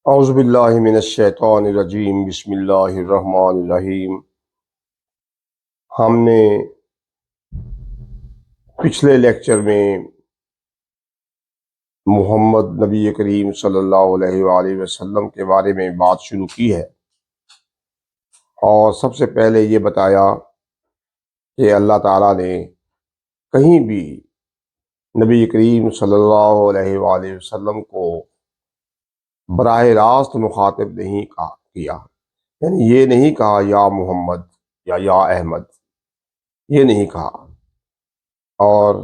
اعوذ باللہ من الشیطان الرجیم، بسم اللہ الرحمن الرحیم۔ ہم نے پچھلے لیکچر میں محمد نبی کریم صلی اللہ علیہ وآلہ وسلم کے بارے میں بات شروع کی ہے، اور سب سے پہلے یہ بتایا کہ اللہ تعالیٰ نے کہیں بھی نبی کریم صلی اللہ علیہ وآلہ وسلم کو براہ راست مخاطب نہیں کیا، یعنی یہ نہیں کہا یا محمد یا احمد، یہ نہیں کہا۔ اور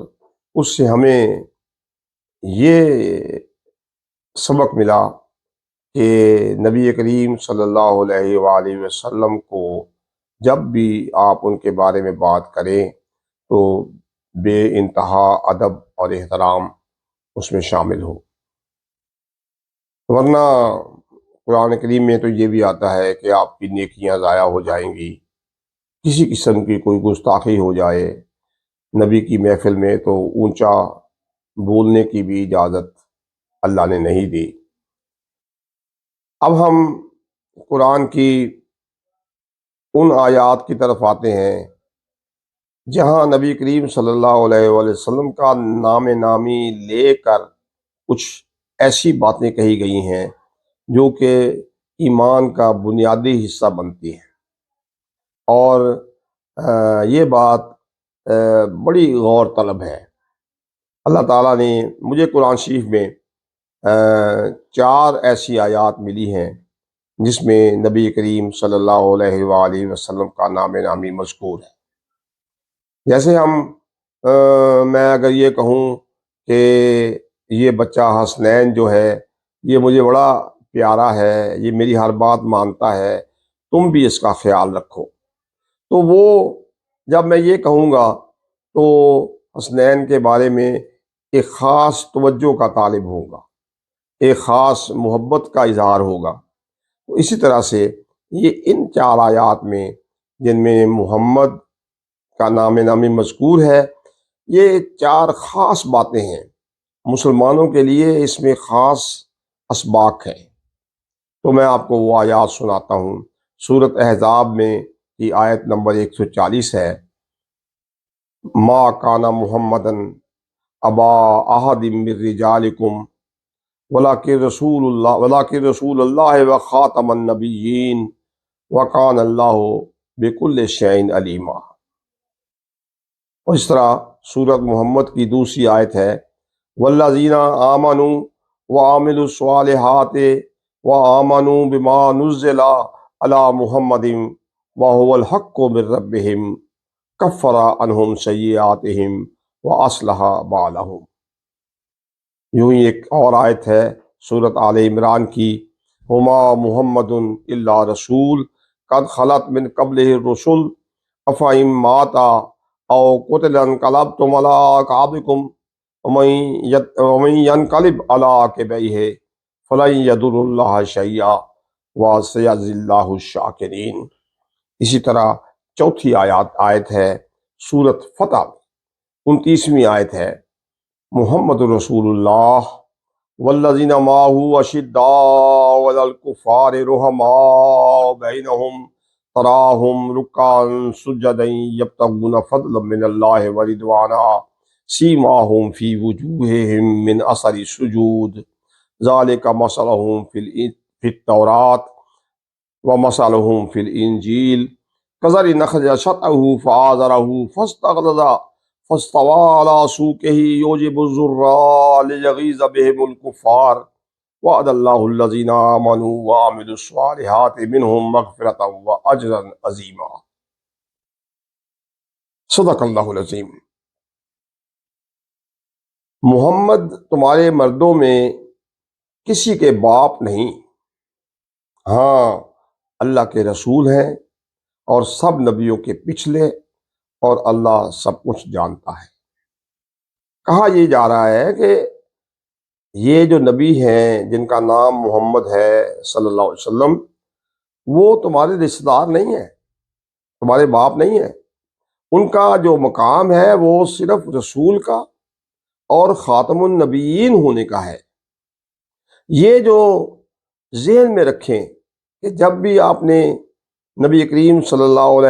اس سے ہمیں یہ سبق ملا کہ نبی کریم صلی اللہ علیہ وآلہ وسلم کو جب بھی آپ ان کے بارے میں بات کریں تو بے انتہا ادب اور احترام اس میں شامل ہو، ورنہ قرآن کریم میں تو یہ بھی آتا ہے کہ آپ کی نیکیاں ضائع ہو جائیں گی، کسی قسم کی کوئی گستاخی ہو جائے نبی کی محفل میں تو اونچا بولنے کی بھی اجازت اللہ نے نہیں دی۔ اب ہم قرآن کی ان آیات کی طرف آتے ہیں جہاں نبی کریم صلی اللہ علیہ وآلہ وسلم کا نام نامی لے کر کچھ ایسی باتیں کہی گئی ہیں جو کہ ایمان کا بنیادی حصہ بنتی ہیں، اور یہ بات بڑی غور طلب ہے۔ اللہ تعالیٰ نے مجھے قرآن شریف میں 4 ایسی آیات ملی ہیں جس میں نبی کریم صلی اللہ علیہ وآلہ وسلم کا نام نامی مذکور ہے۔ جیسے میں اگر یہ کہوں کہ یہ بچہ حسنین جو ہے یہ مجھے بڑا پیارا ہے، یہ میری ہر بات مانتا ہے، تم بھی اس کا خیال رکھو، تو وہ جب میں یہ کہوں گا تو حسنین کے بارے میں ایک خاص توجہ کا طالب ہوگا، ایک خاص محبت کا اظہار ہوگا۔ اسی طرح سے یہ ان 4 آیات میں جن میں محمد کا نام نامی مذکور ہے، یہ 4 خاص باتیں ہیں، مسلمانوں کے لیے اس میں خاص اسباق ہیں۔ تو میں آپ کو وہ آیات سناتا ہوں۔ سورۃ احزاب میں کی آیت نمبر 140 ہے، ما کان محمدن ابا احد من رجالکم ولکن رسول اللہ وخاتم النبیین وکان اللہ بکل شیء علیما۔ اور اس طرح سورۃ محمد کی دوسری آیت ہے، والذین آمنوا وعملوا الصالحات وآمنوا بما نزل علی محمد وهو الحق من ربهم کفر عنہم سیئاتہم واصلح بالہم۔ یوں ہی ایک اور آیت ہے سورۃ آل عمران کی، وما محمد الا رسول قد خلت من قبلہ الرسل افئن مات او قتل انقلبتم علی اعقابکم ومن ینقلب علی عقبیہ فلن یضر اللہ شیئا وسیجزی اللہ الشاکرین۔ اسی طرح چوتھی آیت ہے سورۃ فتح 29ویں آیت ہے، محمد رسول اللہ والذین معہ اشداء علی الکفار رحماء بینہم تراہم رکعا سجدا یبتغون فضلا من اللہ ورضوانا سیماہم فی وجوہہم من اثر السجود ذالک مثلہم فی التوراۃ ومثلہم فی الانجیل کزرع اخرج شطأہ فآزرہ فاستغلظ فاستوى علی سوقہ یعجب الزراء لیغیظ بہم الکفار وعد اللہ الذین آمنوا وعملوا الصالحات منہم مغفرۃ واجرا عظیما۔ صدق اللہ العظیم۔ محمد تمہارے مردوں میں کسی کے باپ نہیں، ہاں اللہ کے رسول ہیں اور سب نبیوں کے پچھلے، اور اللہ سب کچھ جانتا ہے۔ کہا یہ جا رہا ہے کہ یہ جو نبی ہیں جن کا نام محمد ہے صلی اللہ علیہ وسلم، وہ تمہارے رشتہ دار نہیں ہیں، تمہارے باپ نہیں ہیں۔ ان کا جو مقام ہے وہ صرف رسول کا اور خاتم النبیین ہونے کا ہے۔ یہ جو ذہن میں رکھیں کہ جب بھی آپ نے نبی کریم صلی اللہ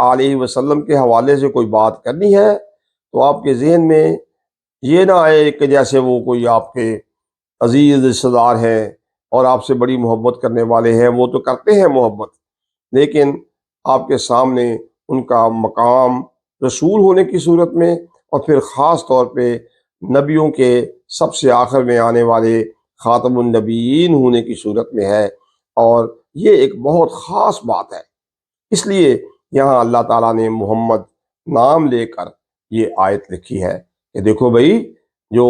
علیہ وسلم کے حوالے سے کوئی بات کرنی ہے تو آپ کے ذہن میں یہ نہ آئے کہ جیسے وہ کوئی آپ کے عزیز رشتہ دار ہیں اور آپ سے بڑی محبت کرنے والے ہیں، وہ تو کرتے ہیں محبت، لیکن آپ کے سامنے ان کا مقام رسول ہونے کی صورت میں اور پھر خاص طور پہ نبیوں کے سب سے آخر میں آنے والے خاتم النبیین ہونے کی صورت میں ہے، اور یہ ایک بہت خاص بات ہے۔ اس لیے یہاں اللہ تعالیٰ نے محمد نام لے کر یہ آیت لکھی ہے کہ دیکھو بھائی، جو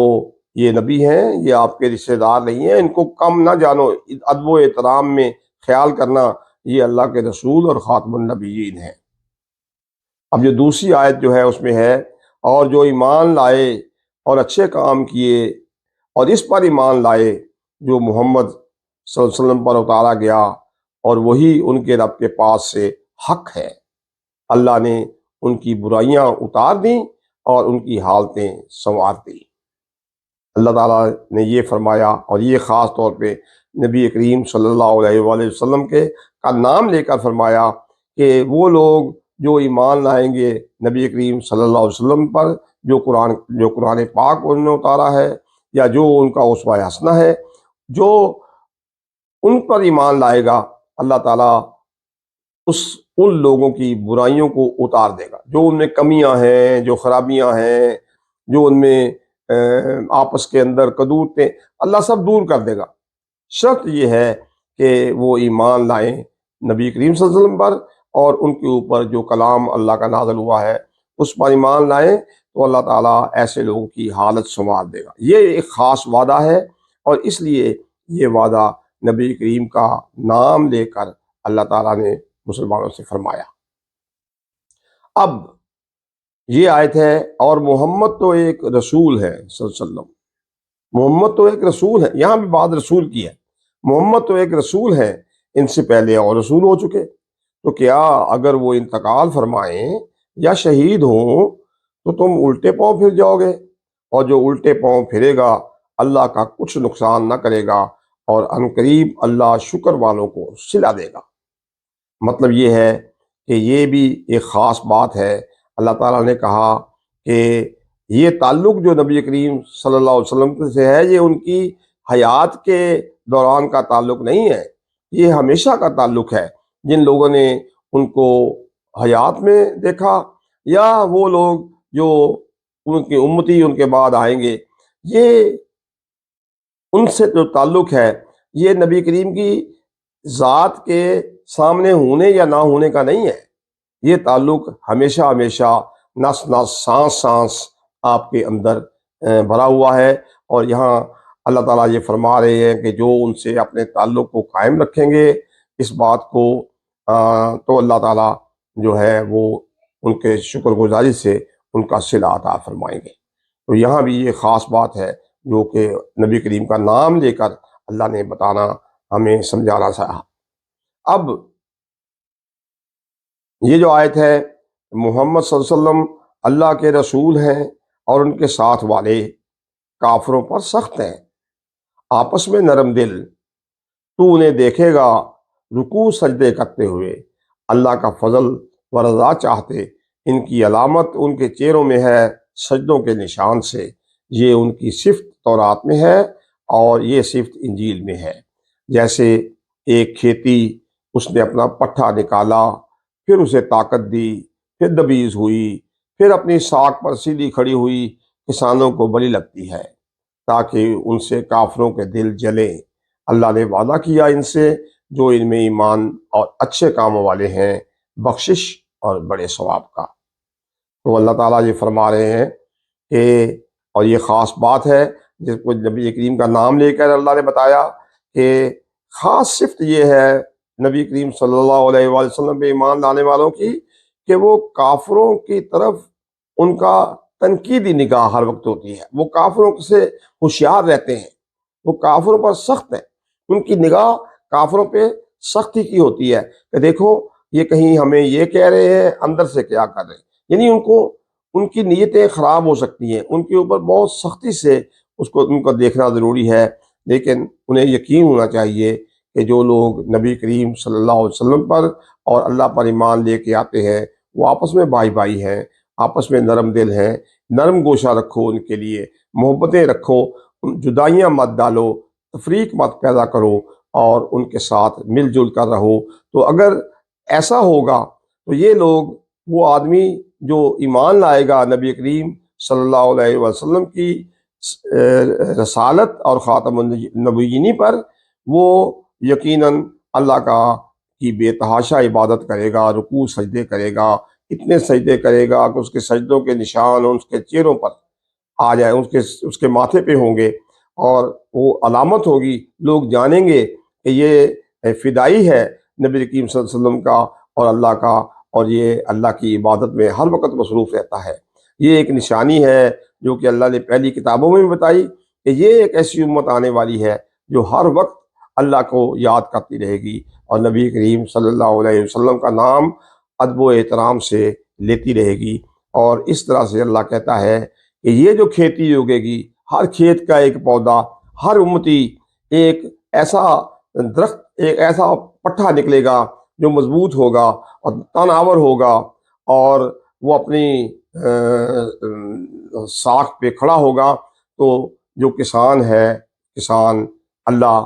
یہ نبی ہیں یہ آپ کے رشتہ دار نہیں ہیں، ان کو کم نہ جانو، ادب و احترام میں خیال کرنا، یہ اللہ کے رسول اور خاتم النبیین ہیں۔ اب جو دوسری آیت جو ہے اس میں ہے، اور جو ایمان لائے اور اچھے کام کیے اور اس پر ایمان لائے جو محمد صلی اللہ علیہ وسلم پر اتارا گیا اور وہی ان کے رب کے پاس سے حق ہے۔ اللہ نے ان کی برائیاں اتار دیں اور ان کی حالتیں سنوار دیں۔ اللہ تعالیٰ نے یہ فرمایا، اور یہ خاص طور پہ نبی کریم صلی اللہ علیہ وآلہ وسلم کے کا نام لے کر فرمایا کہ وہ لوگ جو ایمان لائیں گے نبی کریم صلی اللہ علیہ وسلم پر، جو قرآن پاک انہوں نے اتارا ہے، یا جو ان کا اسوہ حسنہ ہے، جو ان پر ایمان لائے گا، اللہ تعالیٰ ان لوگوں کی برائیوں کو اتار دے گا، جو ان میں کمیاں ہیں، جو خرابیاں ہیں، جو ان میں آپس کے اندر کدورتیں، اللہ سب دور کر دے گا۔ شرط یہ ہے کہ وہ ایمان لائیں نبی کریم صلی اللہ علیہ وسلم پر، اور ان کے اوپر جو کلام اللہ کا نازل ہوا ہے اس پر ایمان لائیں، تو اللہ تعالیٰ ایسے لوگوں کی حالت سنوار دے گا۔ یہ ایک خاص وعدہ ہے، اور اس لیے یہ وعدہ نبی کریم کا نام لے کر اللہ تعالیٰ نے مسلمانوں سے فرمایا۔ اب یہ آیت ہے، اور محمد تو ایک رسول ہے صلی اللہ علیہ وسلم، محمد تو ایک رسول ہے، یہاں بھی بات رسول کی ہے، محمد تو ایک رسول ہے، ان سے پہلے اور رسول ہو چکے، تو کیا اگر وہ انتقال فرمائیں یا شہید ہوں تو تم الٹے پاؤں پھر جاؤ گے؟ اور جو الٹے پاؤں پھرے گا اللہ کا کچھ نقصان نہ کرے گا، اور عنقریب اللہ شکر والوں کو صلہ دے گا۔ مطلب یہ ہے کہ یہ بھی ایک خاص بات ہے۔ اللہ تعالیٰ نے کہا کہ یہ تعلق جو نبی کریم صلی اللہ علیہ وسلم سے ہے، یہ ان کی حیات کے دوران کا تعلق نہیں ہے، یہ ہمیشہ کا تعلق ہے۔ جن لوگوں نے ان کو حیات میں دیکھا، یا وہ لوگ جو ان کی امتی ان کے بعد آئیں گے، یہ ان سے جو تعلق ہے یہ نبی کریم کی ذات کے سامنے ہونے یا نہ ہونے کا نہیں ہے، یہ تعلق ہمیشہ ہمیشہ نس نس سانس سانس آپ کے اندر بھرا ہوا ہے۔ اور یہاں اللہ تعالیٰ یہ فرما رہے ہیں کہ جو ان سے اپنے تعلق کو قائم رکھیں گے اس بات کو، تو اللہ تعالیٰ جو ہے وہ ان کے شکر گزاری سے ان کا صلہ عطا فرمائیں گے۔ تو یہاں بھی یہ خاص بات ہے جو کہ نبی کریم کا نام لے کر اللہ نے بتانا، ہمیں سمجھانا چاہا۔ اب یہ جو آیت ہے، محمد صلی اللہ علیہ وسلم اللہ کے رسول ہیں اور ان کے ساتھ والے کافروں پر سخت ہیں، آپس میں نرم دل، تو انہیں دیکھے گا رکوع سجدے کرتے ہوئے، اللہ کا فضل و رضا چاہتے، ان کی علامت ان کے چہروں میں ہے سجدوں کے نشان سے، یہ ان کی صفت تورات میں ہے اور یہ صفت انجیل میں ہے۔ جیسے ایک کھیتی، اس نے اپنا پٹھا نکالا، پھر اسے طاقت دی، پھر دبیز ہوئی، پھر اپنی ساکھ پر سیدھی کھڑی ہوئی، کسانوں کو بڑی لگتی ہے تاکہ ان سے کافروں کے دل جلیں۔ اللہ نے وعدہ کیا ان سے جو ان میں ایمان اور اچھے کاموں والے ہیں، بخشش اور بڑے ثواب کا۔ تو اللہ تعالیٰ یہ فرما رہے ہیں کہ، اور یہ خاص بات ہے جس کو نبی کریم کا نام لے کر اللہ نے بتایا کہ خاص صفت یہ ہے نبی کریم صلی اللہ علیہ وآلہ وسلم پہ ایمان لانے والوں کی کہ وہ کافروں کی طرف ان کا تنقیدی نگاہ ہر وقت ہوتی ہے، وہ کافروں سے ہوشیار رہتے ہیں، وہ کافروں پر سخت ہیں، ان کی نگاہ کافروں پہ سختی کی ہوتی ہے کہ دیکھو یہ کہیں ہمیں یہ کہہ رہے ہیں، اندر سے کیا کر رہے ہیں، یعنی ان کی نیتیں خراب ہو سکتی ہیں، ان کے اوپر بہت سختی سے ان کو دیکھنا ضروری ہے، لیکن انہیں یقین ہونا چاہیے کہ جو لوگ نبی کریم صلی اللہ علیہ وسلم پر اور اللہ پر ایمان لے کے آتے ہیں وہ آپس میں بھائی بھائی ہیں، آپس میں نرم دل ہیں، نرم گوشہ رکھو ان کے لیے، محبتیں رکھو، جدائیاں مت ڈالو، تفریق مت پیدا کرو اور ان کے ساتھ مل جل کر رہو۔ تو اگر ایسا ہوگا تو یہ لوگ، وہ آدمی جو ایمان لائے گا نبی کریم صلی اللہ علیہ وسلم کی رسالت اور خاتم النبیین پر، وہ یقیناً اللہ کی بے تحاشا عبادت کرے گا، رکوع سجدے کرے گا، اتنے سجدے کرے گا کہ اس کے سجدوں کے نشان اس کے چہروں پر آ جائے، اس کے ماتھے پہ ہوں گے، اور وہ علامت ہوگی، لوگ جانیں گے کہ یہ فدائی ہے نبی کریم صلی اللہ علیہ وسلم کا اور اللہ کا، اور یہ اللہ کی عبادت میں ہر وقت مصروف رہتا ہے۔ یہ ایک نشانی ہے جو کہ اللہ نے پہلی کتابوں میں بھی بتائی کہ یہ ایک ایسی امت آنے والی ہے جو ہر وقت اللہ کو یاد کرتی رہے گی اور نبی کریم صلی اللہ علیہ وسلم کا نام ادب و احترام سے لیتی رہے گی۔ اور اس طرح سے اللہ کہتا ہے کہ یہ جو کھیتی اگے گی، ہر کھیت کا ایک پودا، ہر امتی ایک ایسا درخت، ایک ایسا پٹھا نکلے گا جو مضبوط ہوگا اور تناور ہوگا، اور وہ اپنی ساکھ پہ کھڑا ہوگا۔ تو جو کسان ہے، کسان اللہ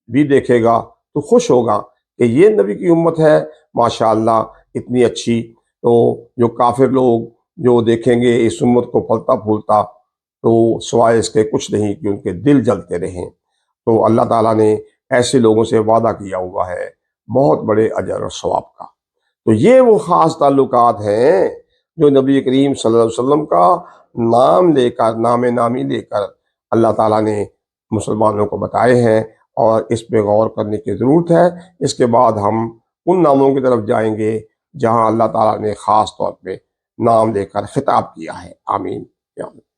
بھی دیکھے گا تو خوش ہوگا کہ یہ نبی کی امت ہے، ماشاءاللہ اتنی اچھی۔ تو جو کافر لوگ جو دیکھیں گے اس امت کو پھلتا پھولتا، تو سوائے اس کے کچھ نہیں کہ ان کے دل جلتے رہیں۔ تو اللہ تعالیٰ نے ایسے لوگوں سے وعدہ کیا ہوا ہے بہت بڑے اجر اور ثواب کا۔ تو یہ وہ خاص تعلقات ہیں جو نبی کریم صلی اللہ علیہ وسلم کا نام لے کر، نام نامی لے کر اللہ تعالیٰ نے مسلمانوں کو بتائے ہیں، اور اس پہ غور کرنے کی ضرورت ہے۔ اس کے بعد ہم ان ناموں کی طرف جائیں گے جہاں اللہ تعالیٰ نے خاص طور پہ نام لے کر خطاب کیا ہے۔ آمین یا اللہ۔